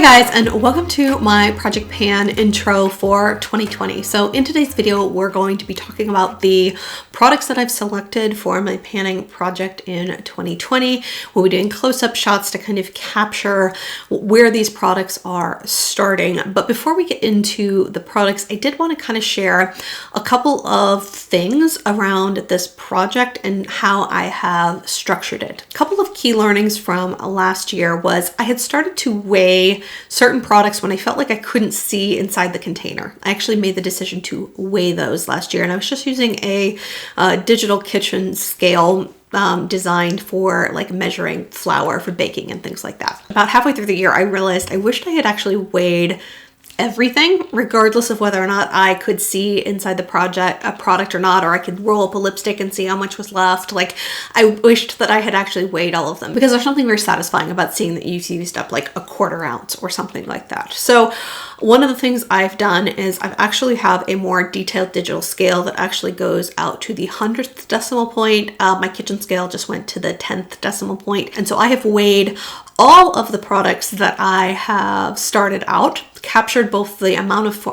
guys, and welcome to my Project Pan intro for 2020. So in today's video, we're going to be talking about the products that I've selected for my panning project in 2020. We'll be doing close-up shots to kind of capture where these products are starting. But before we get into the products, I did want to kind of share a couple of things around this project and how I have structured it. A couple of key learnings from last year was I had started to weigh certain products when I felt like I couldn't see inside the container. I actually made the decision to weigh those last year, and I was just using a digital kitchen scale designed for like measuring flour for baking and things like that. About halfway through the year, I realized I wished I had actually weighed everything, regardless of whether or not I could see inside the product or not, or I could roll up a lipstick and see how much was left. Like, I wished that I had actually weighed all of them, because there's something very satisfying about seeing that you've used up like a 1/4 ounce or something like that. So one of the things I've done is I've actually have a more detailed digital scale that actually goes out to the 100th decimal point. My kitchen scale just went to the 10th decimal point. And so I have weighed all of the products that I have started out, captured both the amount of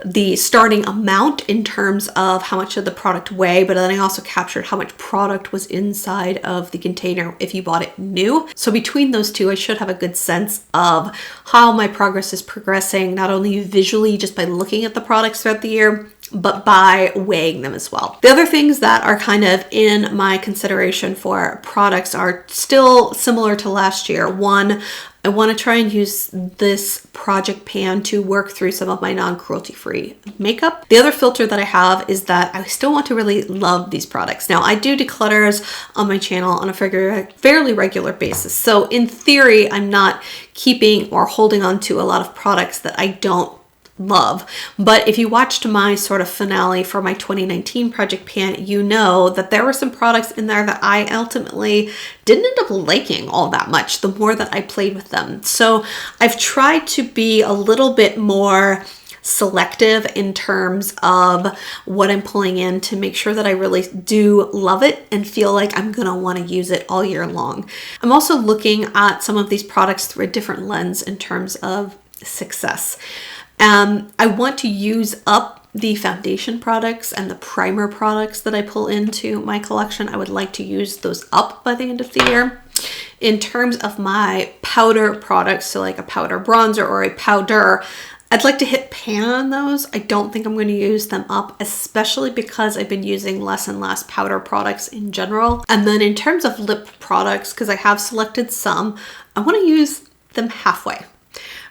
the starting amount in terms of how much of the product weigh, but then I also captured how much product was inside of the container if you bought it new. So between those two, I should have a good sense of how my progress is progressing, not only visually just by looking at the products throughout the year, but by weighing them as well. The other things that are kind of in my consideration for products are still similar to last year. One, I want to try and use this project pan to work through some of my non-cruelty free makeup. The other filter that I have is that I still want to really love these products. Now, I do declutters on my channel on a fairly regular basis. So in theory, I'm not keeping or holding on to a lot of products that I don't love. But if you watched my sort of finale for my 2019 Project Pan, you know that there were some products in there that I ultimately didn't end up liking all that much the more that I played with them. So I've tried to be a little bit more selective in terms of what I'm pulling in to make sure that I really do love it and feel like I'm gonna want to use it all year long. I'm also looking at some of these products through a different lens in terms of success. I want to use up the foundation products and the primer products that I pull into my collection. I would like to use those up by the end of the year. In terms of my powder products, so like a powder bronzer or a powder, I'd like to hit pan on those. I don't think I'm going to use them up, especially because I've been using less and less powder products in general. And then in terms of lip products, because I have selected some, I want to use them halfway.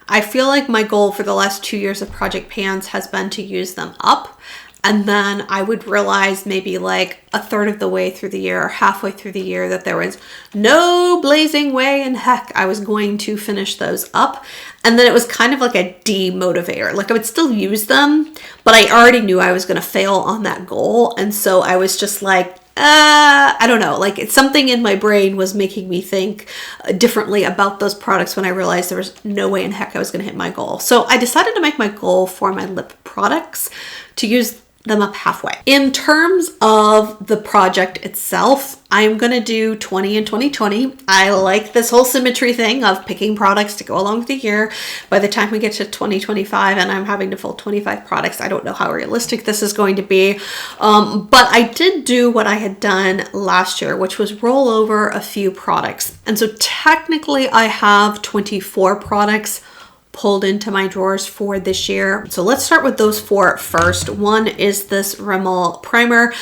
I feel like my goal for the last 2 years of Project Pans has been to use them up, and then I would realize maybe like a third of the way through the year or halfway through the year that there was no blazing way in heck I was going to finish those up. And then it was kind of like a demotivator. Like, I would still use them, but I already knew I was going to fail on that goal. And so I was just like, I don't know, like it's something in my brain was making me think differently about those products when I realized there was no way in heck I was going to hit my goal. So I decided to make my goal for my lip products to use them up halfway. In terms of the project itself, I'm going to do 20 and 2020. I like this whole symmetry thing of picking products to go along with the year. By the time we get to 2025 and I'm having to pull 25 products, I don't know how realistic this is going to be. But I did do what I had done last year, which was roll over a few products. And so technically I have 24 products pulled into my drawers for this year. So let's start with those four first. One is this Rimmel primer.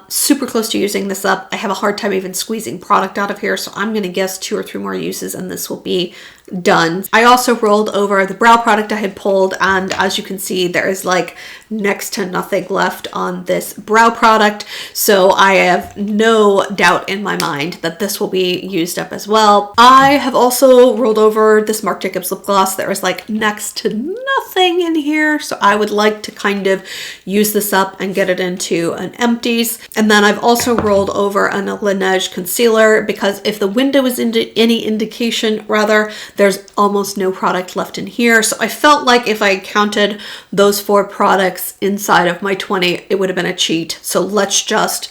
Super close to using this up. I have a hard time even squeezing product out of here, so I'm gonna guess 2 or 3 more uses and this will be done. I also rolled over the brow product I had pulled, and as you can see, there is like next to nothing left on this brow product. So I have no doubt in my mind that this will be used up as well. I have also rolled over this Marc Jacobs lip gloss. There is like next to nothing in here. So I would like to kind of use this up and get it into an empties. And then I've also rolled over a Laneige concealer, because if the window is any indication, rather, there's almost no product left in here. So I felt like if I counted those 4 products inside of my 20, it would have been a cheat. So let's just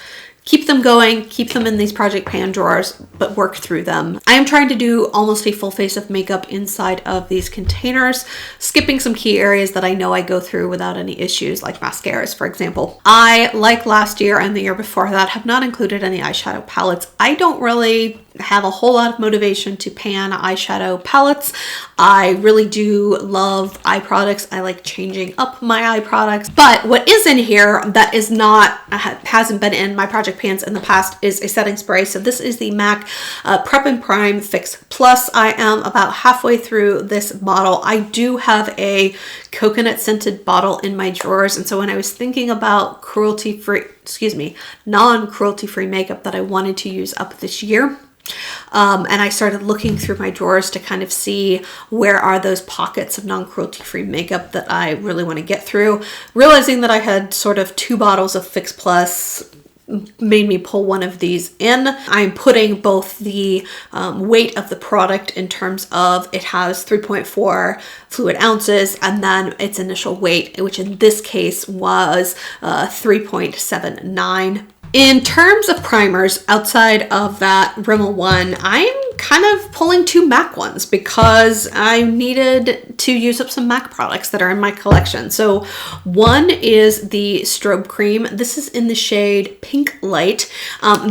keep them going, keep them in these project pan drawers, but work through them. I am trying to do almost a full face of makeup inside of these containers, skipping some key areas that I know I go through without any issues, like mascaras, for example. I, like last year and the year before that, have not included any eyeshadow palettes. I don't really have a whole lot of motivation to pan eyeshadow palettes. I really do love eye products. I like changing up my eye products. But what is in here that is not, hasn't been in my project pans in the past is a setting spray. So this is the MAC Prep and Prime Fix Plus. I am about halfway through this bottle. I do have a coconut scented bottle in my drawers. And so when I was thinking about non-cruelty free makeup that I wanted to use up this year, and I started looking through my drawers to kind of see where are those pockets of non-cruelty free makeup that I really want to get through. Realizing that I had sort of 2 bottles of Fix Plus made me pull one of these in. I'm putting both the weight of the product in terms of it has 3.4 fluid ounces and then its initial weight, which in this case was 3.79. In terms of primers, outside of that Rimmel one, I'm kind of pulling 2 MAC ones because I needed to use up some MAC products that are in my collection. So one is the Strobe cream. This is in the shade Pinklite.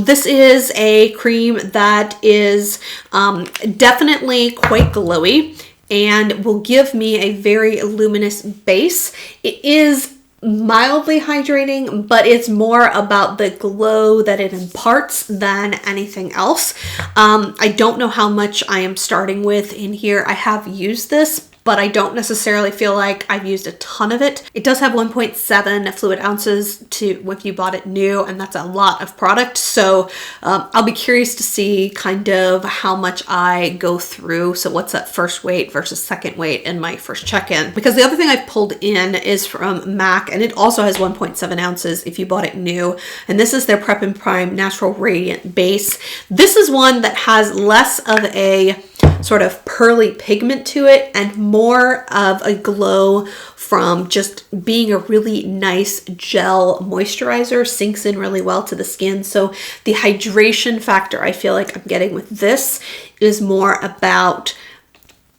This is a cream that is definitely quite glowy and will give me a very luminous base. It is mildly hydrating, but it's more about the glow that it imparts than anything else. I don't know how much I am starting with in here. I have used this, but I don't necessarily feel like I've used a ton of it. It does have 1.7 fluid ounces to if you bought it new, and that's a lot of product. So I'll be curious to see kind of how much I go through. So what's that first weight versus second weight in my first check-in? Because the other thing I've pulled in is from MAC, and it also has 1.7 ounces if you bought it new. And this is their Prep and Prime Natural Radiant Base. This is one that has less of a sort of pearly pigment to it and more of a glow from just being a really nice gel moisturizer. Sinks in really well to the skin. So the hydration factor I feel like I'm getting with this is more about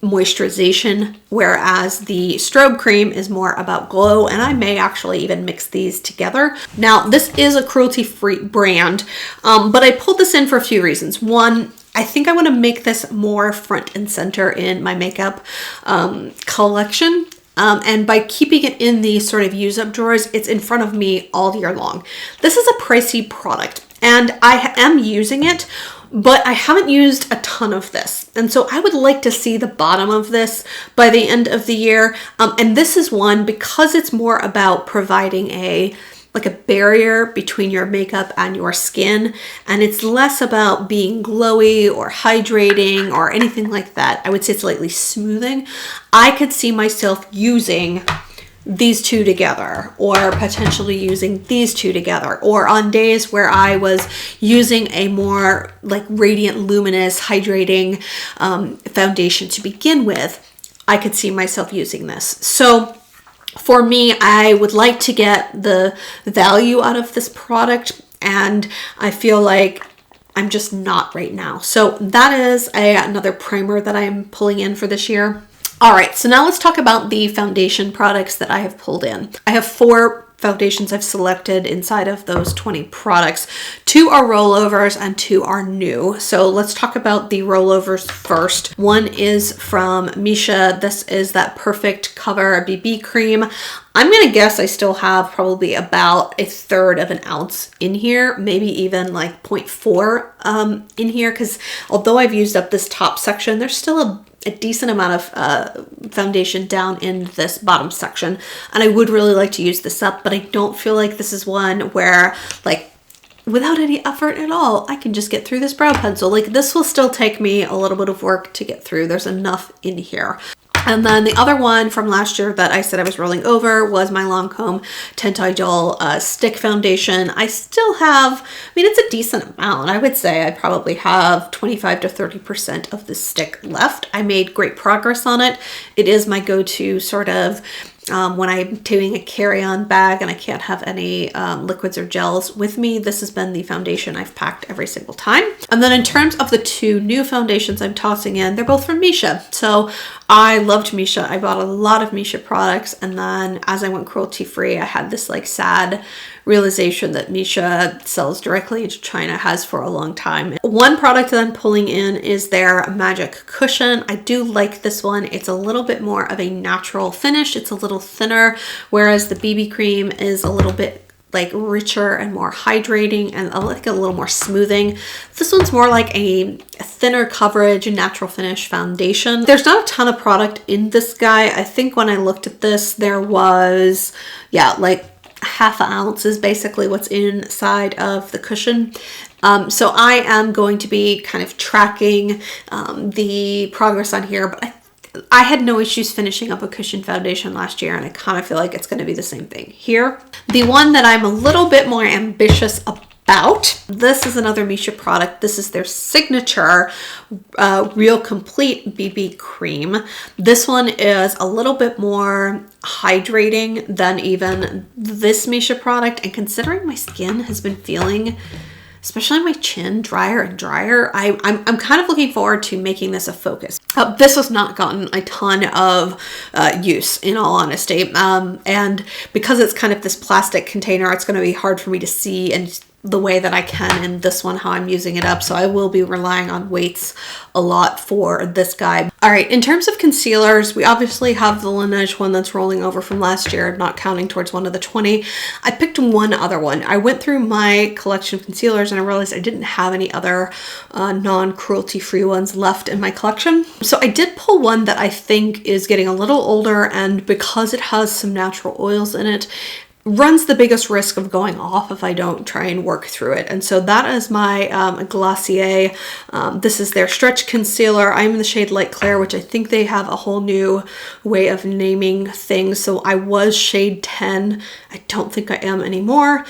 moisturization, whereas the Strobe cream is more about glow, and I may actually even mix these together. Now, this is a cruelty-free brand, but I pulled this in for a few reasons. One, I think I want to make this more front and center in my makeup collection. And by keeping it in these sort of use up drawers, it's in front of me all year long. This is a pricey product and I am using it, but I haven't used a ton of this. And so I would like to see the bottom of this by the end of the year. And this is one, because it's more about providing a barrier between your makeup and your skin, and it's less about being glowy or hydrating or anything like that. I would say it's lightly smoothing. I could see myself using these 2 together, or potentially using these 2 together, or on days where I was using a more like radiant, luminous, hydrating foundation to begin with, I could see myself using this. So for me, I would like to get the value out of this product, and I feel like I'm just not right now. So that is another primer that I'm pulling in for this year. All right, so now let's talk about the foundation products that I have pulled in. I have 4 foundations I've selected inside of those 20 products. 2 are rollovers and 2 are new. So let's talk about the rollovers first. One is from Missha. This is that Perfect Cover BB cream. I'm gonna guess I still have probably about 1/3 of an ounce in here, maybe even like 0.4 in here, because although I've used up this top section, there's still a decent amount of foundation down in this bottom section, and I would really like to use this up, but I don't feel like this is one where, like, without any effort at all, I can just get through this brow pencil. Like, this will still take me a little bit of work to get through. There's enough in here. And then the other one from last year that I said I was rolling over was my Lancome Teint Stick Foundation. I still have, I mean, it's a decent amount. I would say I probably have 25 to 30% of the stick left. I made great progress on it. It is my go-to sort of when I'm doing a carry-on bag and I can't have any liquids or gels with me, this has been the foundation I've packed every single time. And then in terms of the two new foundations I'm tossing in, they're both from Missha. So I loved Missha. I bought a lot of Missha products, and then as I went cruelty-free, I had this like sad realization that Missha sells directly into China, has for a long time. One product that I'm pulling in is their Magic Cushion. I do like this one. It's a little bit more of a natural finish. It's a little thinner, whereas the BB cream is a little bit like richer and more hydrating and like a little more smoothing. This one's more like a thinner coverage and natural finish foundation. There's not a ton of product in this guy. I think when I looked at this, there was, yeah, like half an ounce is basically what's inside of the cushion. So I am going to be kind of tracking the progress on here, but I had no issues finishing up a cushion foundation last year, and I kind of feel like it's going to be the same thing here. The one that I'm a little bit more ambitious about, this is another Missha product. This is their signature Real Complete BB cream. This one is a little bit more hydrating than even this Missha product, and considering my skin has been feeling, especially my chin, drier and drier, I'm kind of looking forward to making this a focus. This has not gotten a ton of use, in all honesty, and because it's kind of this plastic container, it's going to be hard for me to see and the way that I can in this one how I'm using it up, so I will be relying on weights a lot for this guy. All right, in terms of concealers, we obviously have the Laneige one that's rolling over from last year, not counting towards one of the 20. I picked one other one. I went through my collection of concealers and I realized I didn't have any other non-cruelty free ones left in my collection. So I did pull one that I think is getting a little older, and because it has some natural oils in it, runs the biggest risk of going off if I don't try and work through it. And so that is my Glossier. This is their stretch concealer. I'm in the shade Light Clair, which I think they have a whole new way of naming things. So I was shade 10. I don't think I am anymore.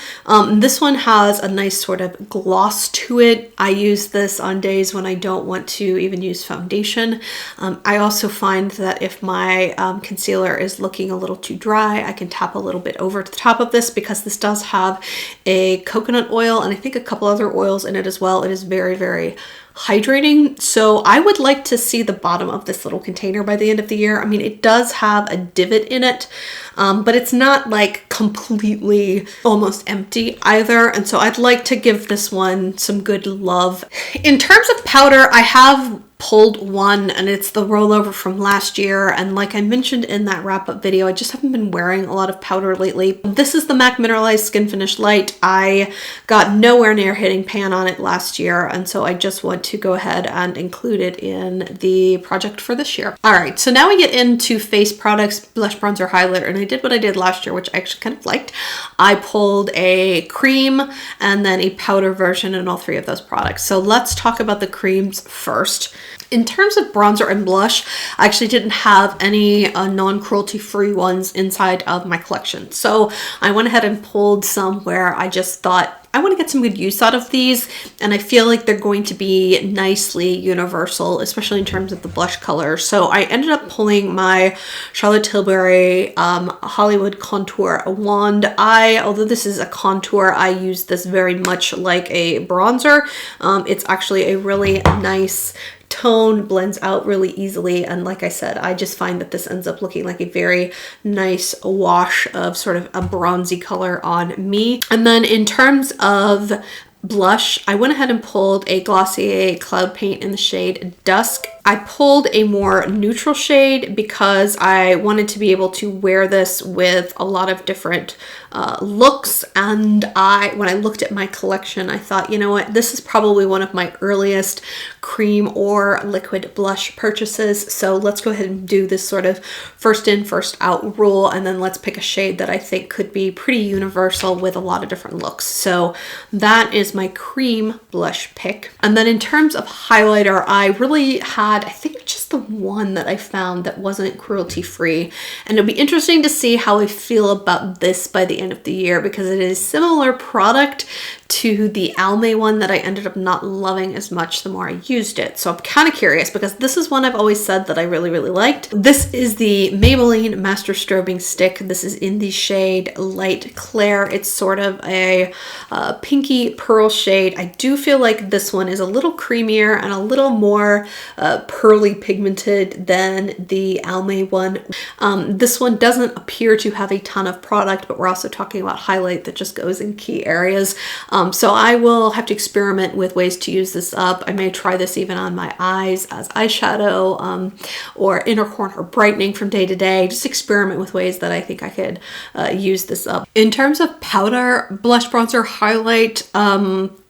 This one has a nice sort of gloss to it. I use this on days when I don't want to even use foundation. I also find that if my concealer is looking a little too dry, I can tap a little bit over to the top of this, because this does have a coconut oil and I think a couple other oils in it as well. It is very, very hydrating. So I would like to see the bottom of this little container by the end of the year. I mean, it does have a divot in it, but it's not like completely almost empty either. And so I'd like to give this one some good love. In terms of powder, I have pulled one, and it's the rollover from last year, and like I mentioned in that wrap-up video, I just haven't been wearing a lot of powder lately. This is the MAC Mineralize Skinfinish Light. I got nowhere near hitting pan on it last year, and so I just want to go ahead and include it in the project for this year. All right, so now we get into face products, blush, bronzer, highlighter, and I did what I did last year, which I actually kind of liked. I pulled a cream and then a powder version in all three of those products. So let's talk about the creams first. In terms of bronzer and blush, I actually didn't have any non-cruelty free ones inside of my collection. So I went ahead and pulled some where I just thought, I want to get some good use out of these, and I feel like they're going to be nicely universal, especially in terms of the blush color. So I ended up pulling my Charlotte Tilbury Hollywood Contour Wand. Although this is a contour, I use this very much like a bronzer. It's actually a really nice tone, blends out really easily, and like I said, I just find that this ends up looking like a very nice wash of sort of a bronzy color on me. And then in terms of blush, I went ahead and pulled a Glossier Cloud Paint in the shade Dusk. I pulled a more neutral shade because I wanted to be able to wear this with a lot of different looks, and when I looked at my collection, I thought, you know what, this is probably one of my earliest cream or liquid blush purchases, so let's go ahead and do this sort of first in, first out rule, and then let's pick a shade that I think could be pretty universal with a lot of different looks. So that is my cream blush pick. And then in terms of highlighter, I really had, I think, just the one that I found that wasn't cruelty free, and it'll be interesting to see how I feel about this by the end of the year, because it is a similar product to the Almay one that I ended up not loving as much the more I used it. So I'm kind of curious because this is one I've always said that I really, really liked. This is the Maybelline Master Strobing Stick. This is in the shade Light Clair. It's sort of a pinky pearl shade. I do feel like this one is a little creamier and a little more pearly pigmented than the Almay one. This one doesn't appear to have a ton of product, but we're also talking about highlight that just goes in key areas. So I will have to experiment with ways to use this up. I may try this even on my eyes as eyeshadow or inner corner brightening from day to day. Just experiment with ways that I think I could use this up. In terms of powder, blush, bronzer, highlight,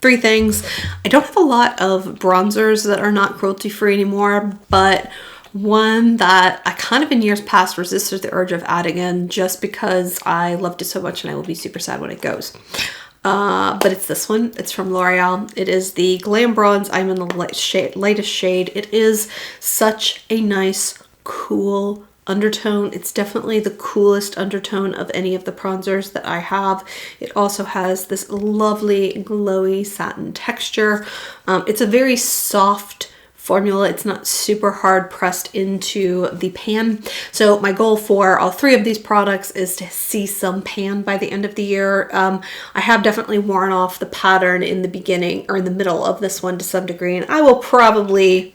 three things. I don't have a lot of bronzers that are not cruelty free anymore, but one that I kind of in years past resisted the urge of adding in just because I loved it so much and I will be super sad when it goes. But it's this one. It's from L'Oreal. It is the Glam Bronze. I'm in the lightest shade. It is such a nice, cool undertone. It's definitely the coolest undertone of any of the bronzers that I have. It also has this lovely, glowy satin texture. It's a very soft formula. It's not super hard pressed into the pan. So my goal for all three of these products is to see some pan by the end of the year. I have definitely worn off the pattern in the beginning or in the middle of this one to some degree, and I will probably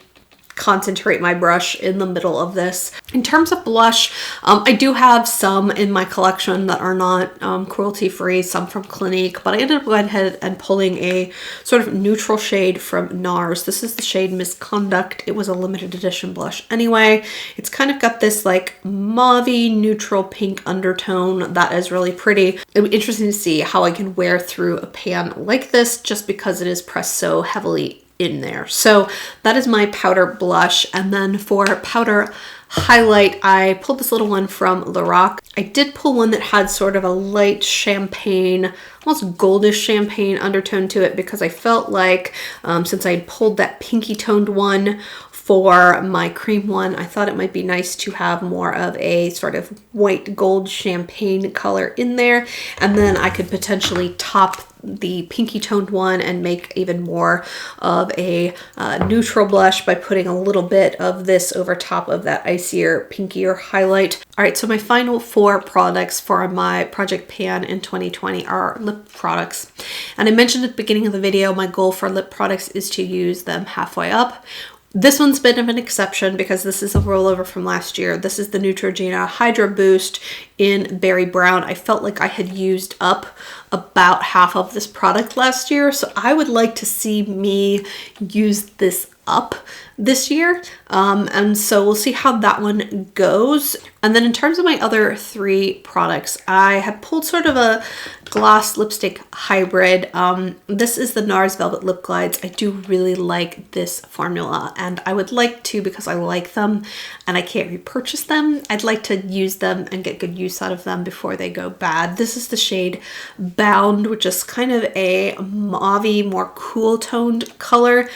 concentrate my brush in the middle of this. In terms of blush, I do have some in my collection that are not cruelty free, some from Clinique, but I ended up going ahead and pulling a sort of neutral shade from NARS. This is the shade Misconduct. It was a limited edition blush anyway. It's kind of got this like mauve-y neutral pink undertone that is really pretty. It'll be interesting to see how I can wear through a pan like this just because it is pressed so heavily in there. So that is my powder blush. And then for powder highlight, I pulled this little one from Lorac. I did pull one that had sort of a light champagne, almost goldish champagne undertone to it because I felt like since I had pulled that pinky toned one for my cream one, I thought it might be nice to have more of a sort of white gold champagne color in there. And then I could potentially top the pinky toned one and make even more of a neutral blush by putting a little bit of this over top of that icier, pinkier highlight. All right, so my final four products for my project pan in 2020 are lip products. And I mentioned at the beginning of the video, my goal for lip products is to use them halfway up. This one's a bit of an exception because this is a rollover from last year. This is the Neutrogena Hydra Boost in Berry Brown. I felt like I had used up about half of this product last year, so I would like to see me use this up this year. And so we'll see how that one goes. And then in terms of my other three products, I have pulled sort of a gloss lipstick hybrid. This is the NARS Velvet Lip Glides. I do really like this formula and I would like to, because I like them and I can't repurchase them, I'd like to use them and get good use out of them before they go bad. This is the shade Bound, which is kind of a mauve-y, more cool toned color.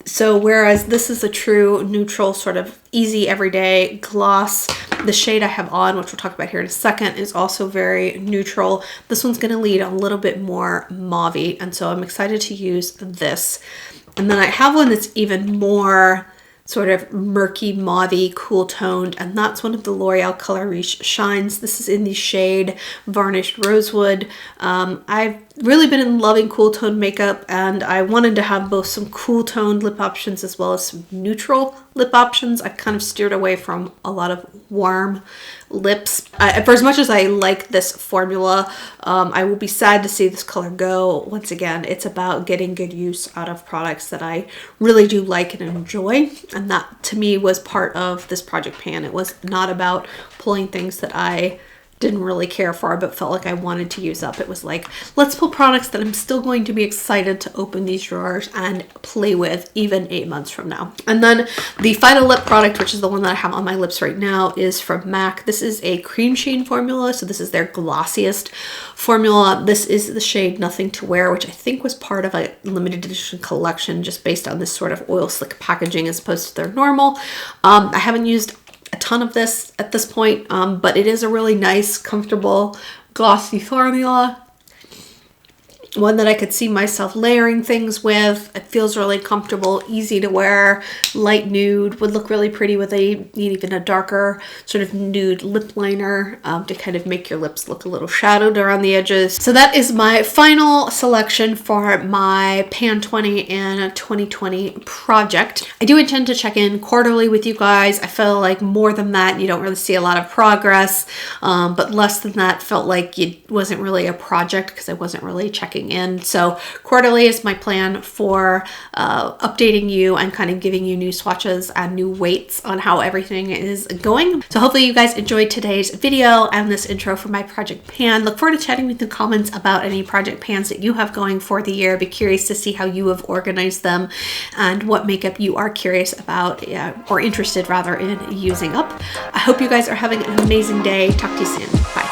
So whereas this is a true neutral sort of easy everyday gloss, the shade I have on, which we'll talk about here in a second, is also very neutral. This one's going to lead a little bit more mauve-y, and so I'm excited to use this. And then I have one that's even more sort of murky, mauve-y, cool toned, and that's one of the L'Oreal Color Riche Shines. This is in the shade Varnished Rosewood. I've really been loving cool toned makeup, and I wanted to have both some cool toned lip options as well as some neutral lip options. I've kind of steered away from a lot of warm lips. For as much as I like this formula, I will be sad to see this color go. Once again, it's about getting good use out of products that I really do like and enjoy, and that to me was part of this project pan. It was not about pulling things that I didn't really care for but felt like I wanted to use up. It was like, let's pull products that I'm still going to be excited to open these drawers and play with even 8 months from now. And then the final lip product, which is the one that I have on my lips right now, is from MAC. This is a cream sheen formula, so this is their glossiest formula. This is the shade Nothing to Wear, which I think was part of a limited edition collection just based on this sort of oil slick packaging as opposed to their normal. I haven't used a ton of this at this point, but it is a really nice, comfortable, glossy formula. one that I could see myself layering things with. It feels really comfortable, easy to wear, light nude, would look really pretty with even a darker sort of nude lip liner to kind of make your lips look a little shadowed around the edges. So that is my final selection for my Pan 20 and 2020 project. I do intend to check in quarterly with you guys. I feel like more than that, you don't really see a lot of progress, but less than that felt like it wasn't really a project because I wasn't really checking in. So quarterly is my plan for updating you and kind of giving you new swatches and new weights on how everything is going. So hopefully you guys enjoyed today's video and this intro for my project pan. Look forward to chatting with the comments about any project pans that you have going for the year. Be curious to see how you have organized them and what makeup you are curious about or interested rather in using up. I hope you guys are having an amazing day. Talk to you soon. Bye.